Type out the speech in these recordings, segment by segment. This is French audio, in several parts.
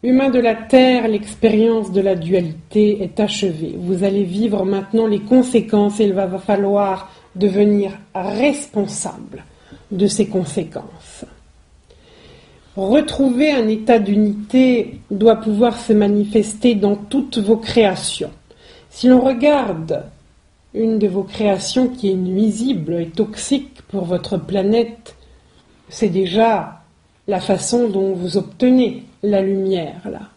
Humains de la Terre, l'expérience de la dualité est achevée. Vous allez vivre maintenant les conséquences et il va falloir devenir responsable de ces conséquences. Retrouver un état d'unité doit pouvoir se manifester dans toutes vos créations. Si l'on regarde une de vos créations qui est nuisible et toxique pour votre planète, c'est déjà la façon dont vous obtenez la lumière, là,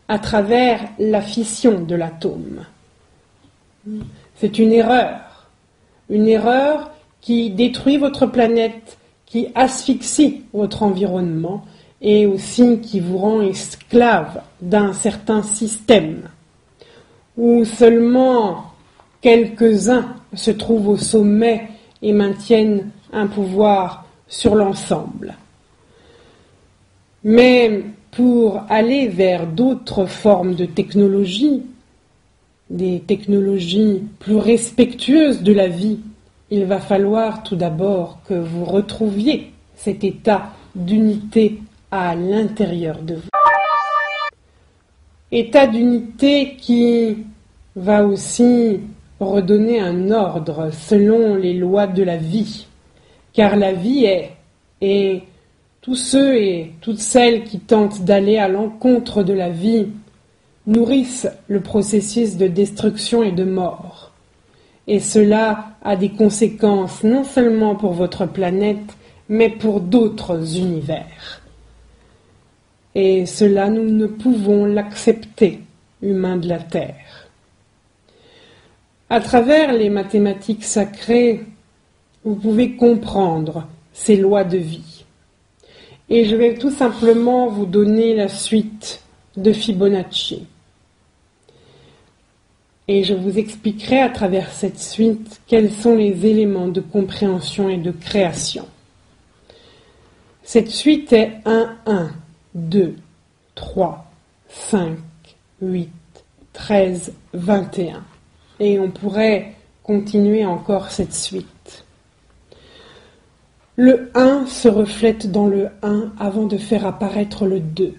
à travers la fission de l'atome. C'est une erreur qui détruit votre planète, qui asphyxie votre environnement et aussi qui vous rend esclave d'un certain système où seulement quelques-uns se trouvent au sommet et maintiennent un pouvoir sur l'ensemble. Mais pour aller vers d'autres formes de technologie, des technologies plus respectueuses de la vie, il va falloir tout d'abord que vous retrouviez cet état d'unité à l'intérieur de vous. État d'unité qui va aussi redonner un ordre selon les lois de la vie, car la vie est, et tous ceux et toutes celles qui tentent d'aller à l'encontre de la vie nourrissent le processus de destruction et de mort. Et cela a des conséquences non seulement pour votre planète, mais pour d'autres univers. Et cela, nous ne pouvons l'accepter, humains de la Terre. À travers les mathématiques sacrées, vous pouvez comprendre ces lois de vie. Et je vais tout simplement vous donner la suite de Fibonacci. Et je vous expliquerai à travers cette suite quels sont les éléments de compréhension et de création. Cette suite est 1, 1, 2, 3, 5, 8, 13, 21. Et on pourrait continuer encore cette suite. Le 1 se reflète dans le 1 avant de faire apparaître le 2.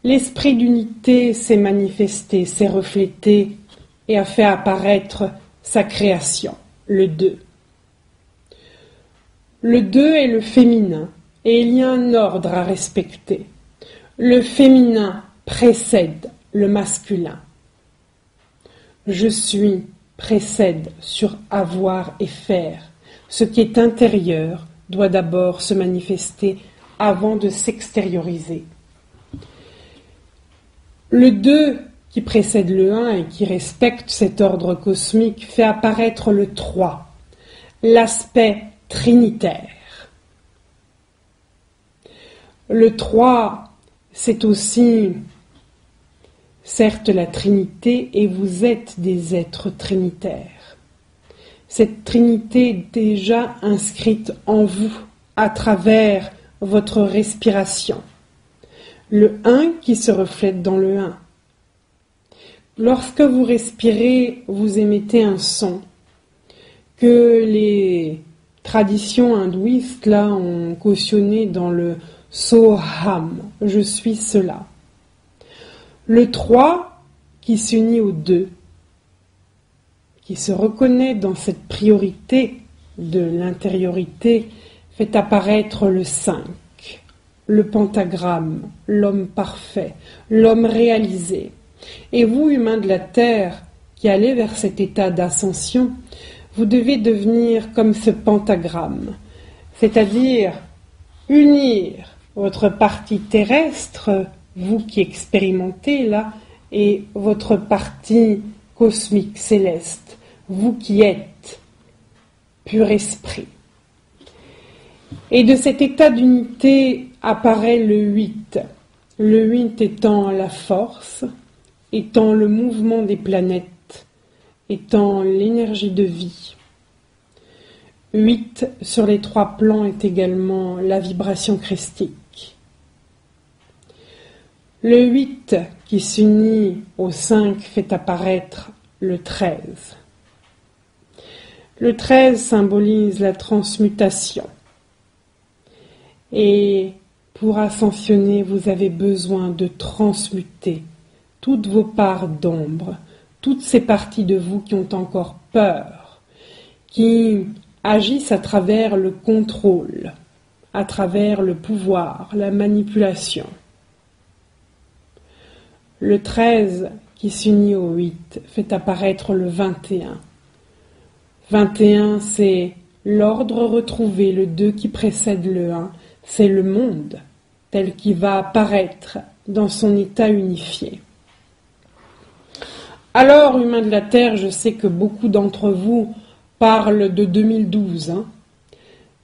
L'esprit d'unité s'est manifesté, s'est reflété et a fait apparaître sa création, le 2. Le 2 est le féminin et il y a un ordre à respecter. Le féminin précède le masculin. Je suis précède sur avoir et faire. Ce qui est intérieur doit d'abord se manifester avant de s'extérioriser. Le 2 qui précède le 1 et qui respecte cet ordre cosmique fait apparaître le 3, l'aspect trinitaire. Le 3, c'est aussi, certes, la Trinité et vous êtes des êtres trinitaires. Cette Trinité est déjà inscrite en vous à travers votre respiration. Le 1 qui se reflète dans le 1. Lorsque vous respirez, vous émettez un son que les traditions hindouistes là ont cautionné dans le Soham, je suis cela. Le 3 qui s'unit au 2. Qui se reconnaît dans cette priorité de l'intériorité, fait apparaître le 5, le pentagramme, l'homme parfait, l'homme réalisé. Et vous, humains de la Terre, qui allez vers cet état d'ascension, vous devez devenir comme ce pentagramme, c'est-à-dire unir votre partie terrestre, vous qui expérimentez là, et votre partie cosmique, céleste, vous qui êtes pur esprit. Et de cet état d'unité apparaît le 8. Le 8 étant la force, étant le mouvement des planètes, étant l'énergie de vie. 8 sur les 3 plans est également la vibration christique. Le 8 qui s'unit au 5 fait apparaître le 13. Le 13 symbolise la transmutation. Et Pour ascensionner, vous avez besoin de transmuter toutes vos parts d'ombre, toutes ces parties de vous qui ont encore peur, qui agissent à travers le contrôle, à travers le pouvoir, la manipulation. Le 13 qui s'unit au 8 fait apparaître le 21. 21, c'est l'ordre retrouvé, le 2 qui précède le 1, c'est le monde tel qu'il va apparaître dans son état unifié. Alors, humains de la Terre, je sais que beaucoup d'entre vous parlent de 2012.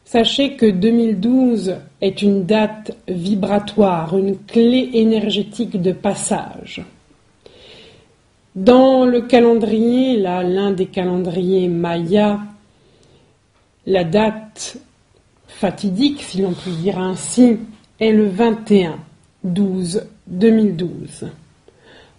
Sachez que 2012 est une date vibratoire, une clé énergétique de passage. Dans le calendrier, là, l'un des calendriers Maya, la date fatidique, si l'on peut dire ainsi, est le 21/12/2012.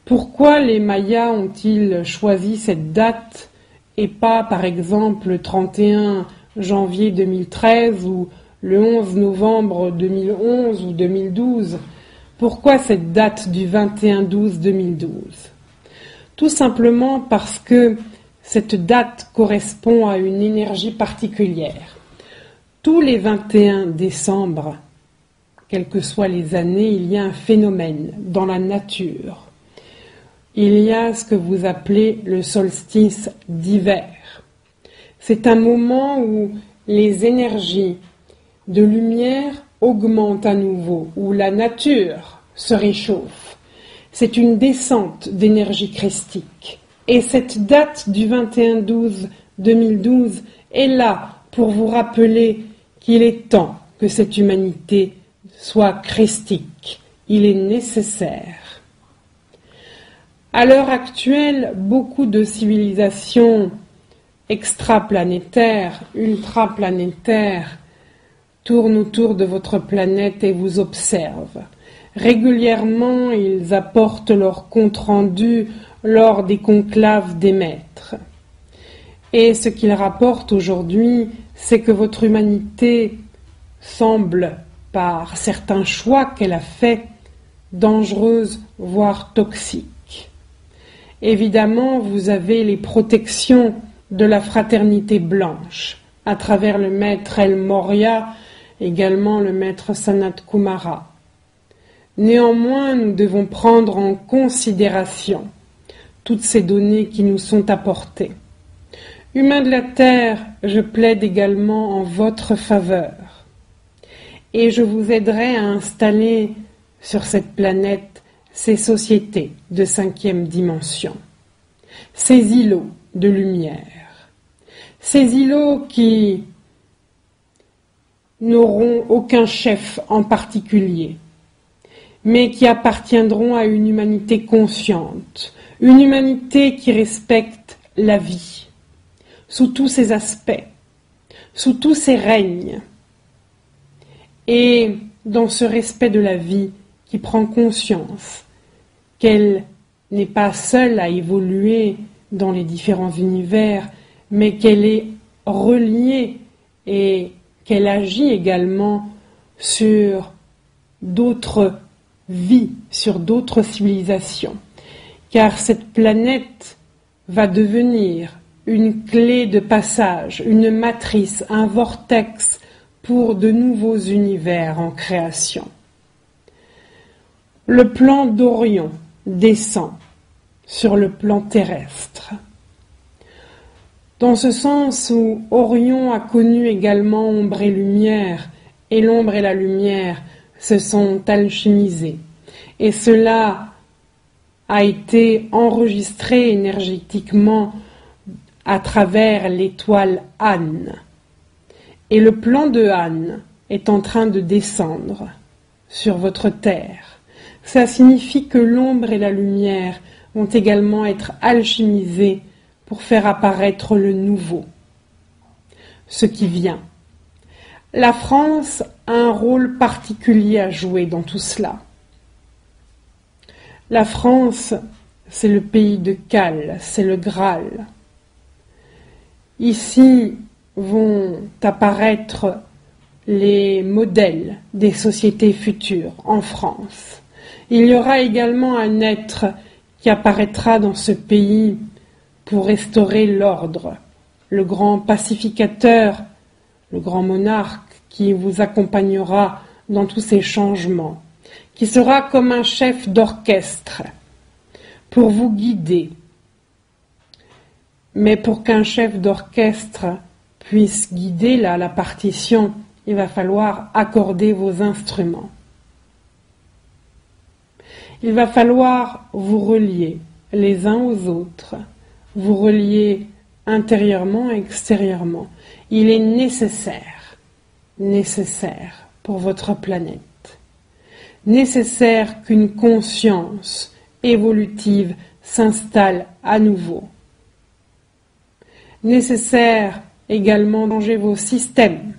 Pourquoi les Mayas ont-ils choisi cette date et pas, par exemple, le 31 janvier 2013 ou le 11 novembre 2011 ou 2012? Pourquoi cette date du 21/12/2012? Tout simplement parce que cette date correspond à une énergie particulière. Tous les 21 décembre, quelles que soient les années, il y a un phénomène dans la nature. Il y a ce que vous appelez le solstice d'hiver. C'est un moment où les énergies de lumière augmentent à nouveau, où la nature se réchauffe. C'est une descente d'énergie christique. Et cette date du 21/12/2012 est là pour vous rappeler qu'il est temps que cette humanité soit christique. Il est nécessaire. À l'heure actuelle, beaucoup de civilisations extraplanétaires, ultraplanétaires, tournent autour de votre planète et vous observent. Régulièrement, ils apportent leur compte-rendu lors des conclaves des maîtres. Et ce qu'ils rapportent aujourd'hui, c'est que votre humanité semble, par certains choix qu'elle a faits, dangereuse, voire toxique. Évidemment, vous avez les protections de la fraternité blanche, à travers le maître El Morya, également le maître Sanat Kumara. Néanmoins, nous devons prendre en considération toutes ces données qui nous sont apportées. Humains de la Terre, je plaide également en votre faveur. Et je vous aiderai à installer sur cette planète ces sociétés de 5e dimension, ces îlots de lumière, ces îlots qui n'auront aucun chef en particulier, mais qui appartiendront à une humanité consciente, une humanité qui respecte la vie, sous tous ses aspects, sous tous ses règnes, et dans ce respect de la vie qui prend conscience qu'elle n'est pas seule à évoluer dans les différents univers, mais qu'elle est reliée et qu'elle agit également sur d'autres vies, sur d'autres civilisations. Car cette planète va devenir une clé de passage, une matrice, un vortex pour de nouveaux univers en création. Le plan d'Orion descend sur le plan terrestre. Dans ce sens où Orion a connu également ombre et lumière, et l'ombre et la lumière se sont alchimisés. Et cela a été enregistré énergétiquement à travers l'étoile Anne. Et le plan de Anne est en train de descendre sur votre terre. Ça signifie que l'ombre et la lumière vont également être alchimisées pour faire apparaître le nouveau, ce qui vient. La France a un rôle particulier à jouer dans tout cela. La France, c'est le pays de Cal, c'est le Graal. Ici vont apparaître les modèles des sociétés futures en France. Il y aura également un être qui apparaîtra dans ce pays pour restaurer l'ordre, le grand pacificateur, le grand monarque qui vous accompagnera dans tous ces changements, qui sera comme un chef d'orchestre pour vous guider. Mais pour qu'un chef d'orchestre puisse guider la partition, il va falloir accorder vos instruments. Il va falloir vous relier les uns aux autres, vous relier intérieurement et extérieurement. Il est nécessaire pour votre planète, nécessaire qu'une conscience évolutive s'installe à nouveau. Nécessaire également de changer vos systèmes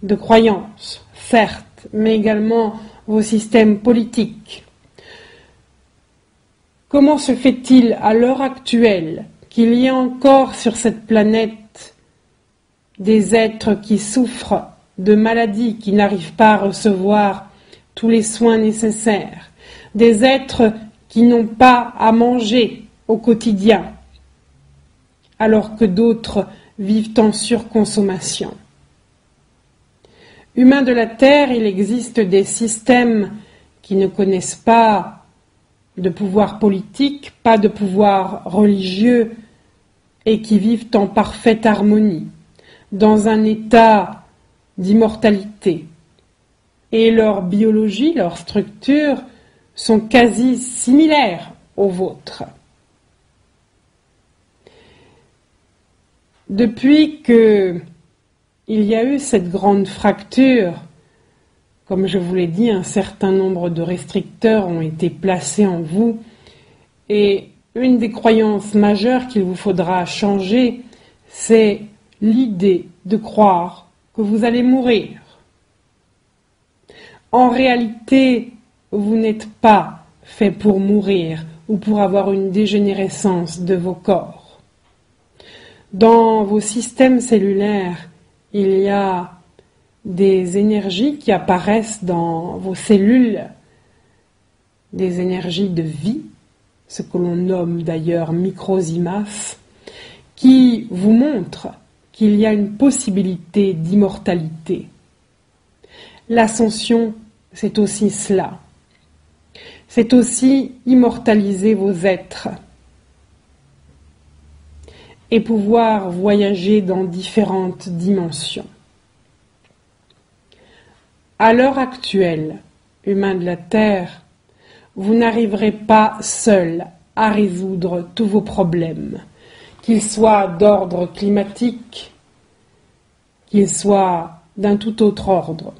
de croyances, certes, mais également vos systèmes politiques. Comment se fait-il à l'heure actuelle qu'il y ait encore sur cette planète des êtres qui souffrent de maladies, qui n'arrivent pas à recevoir tous les soins nécessaires, des êtres qui n'ont pas à manger au quotidien, alors que d'autres vivent en surconsommation. Humains de la Terre, il existe des systèmes qui ne connaissent pas de pouvoir politique, pas de pouvoir religieux, et qui vivent en parfaite harmonie, dans un état d'immortalité. Et leur biologie, leur structure sont quasi similaires aux vôtres. Depuis qu'il y a eu cette grande fracture, comme je vous l'ai dit, un certain nombre de restricteurs ont été placés en vous, et une des croyances majeures qu'il vous faudra changer, c'est l'idée de croire que vous allez mourir. En réalité, vous n'êtes pas fait pour mourir ou pour avoir une dégénérescence de vos corps. Dans vos systèmes cellulaires, il y a des énergies qui apparaissent dans vos cellules, des énergies de vie, ce que l'on nomme d'ailleurs microsimas, qui vous montrent qu'il y a une possibilité d'immortalité. L'ascension, c'est aussi cela. C'est aussi immortaliser vos êtres et pouvoir voyager dans différentes dimensions. À l'heure actuelle, humains de la Terre, vous n'arriverez pas seuls à résoudre tous vos problèmes, qu'ils soient d'ordre climatique, qu'ils soient d'un tout autre ordre.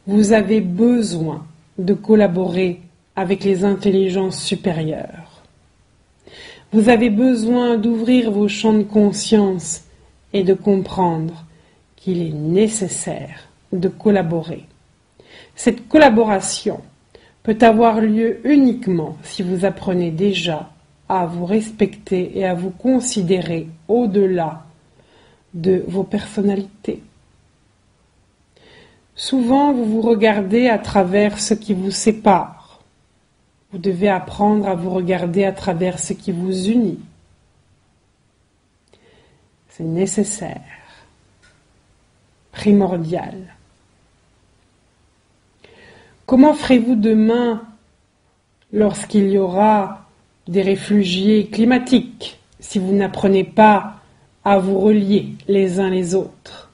Vous avez besoin de collaborer avec les intelligences supérieures. Vous avez besoin d'ouvrir vos champs de conscience et de comprendre qu'il est nécessaire de collaborer. Cette collaboration peut avoir lieu uniquement si vous apprenez déjà à vous respecter et à vous considérer au-delà de vos personnalités. Souvent, vous vous regardez à travers ce qui vous sépare. Vous devez apprendre à vous regarder à travers ce qui vous unit. C'est nécessaire, primordial. Comment ferez-vous demain lorsqu'il y aura des réfugiés climatiques si vous n'apprenez pas à vous relier les uns les autres?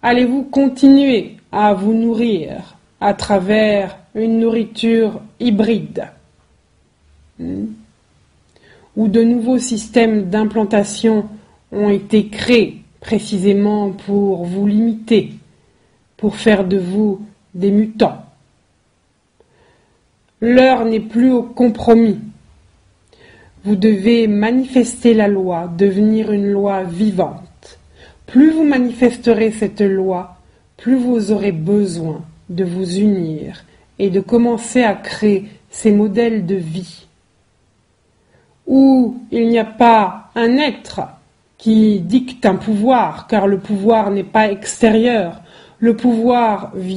Allez-vous continuer à vous nourrir à travers une nourriture hybride où de nouveaux systèmes d'implantation ont été créés précisément pour vous limiter, pour faire de vous des mutants? L'heure n'est plus au compromis. Vous devez manifester la loi, devenir une loi vivante. Plus vous manifesterez cette loi, plus vous aurez besoin de vous unir et de commencer à créer ces modèles de vie où il n'y a pas un être qui dicte un pouvoir, car le pouvoir n'est pas extérieur. Le pouvoir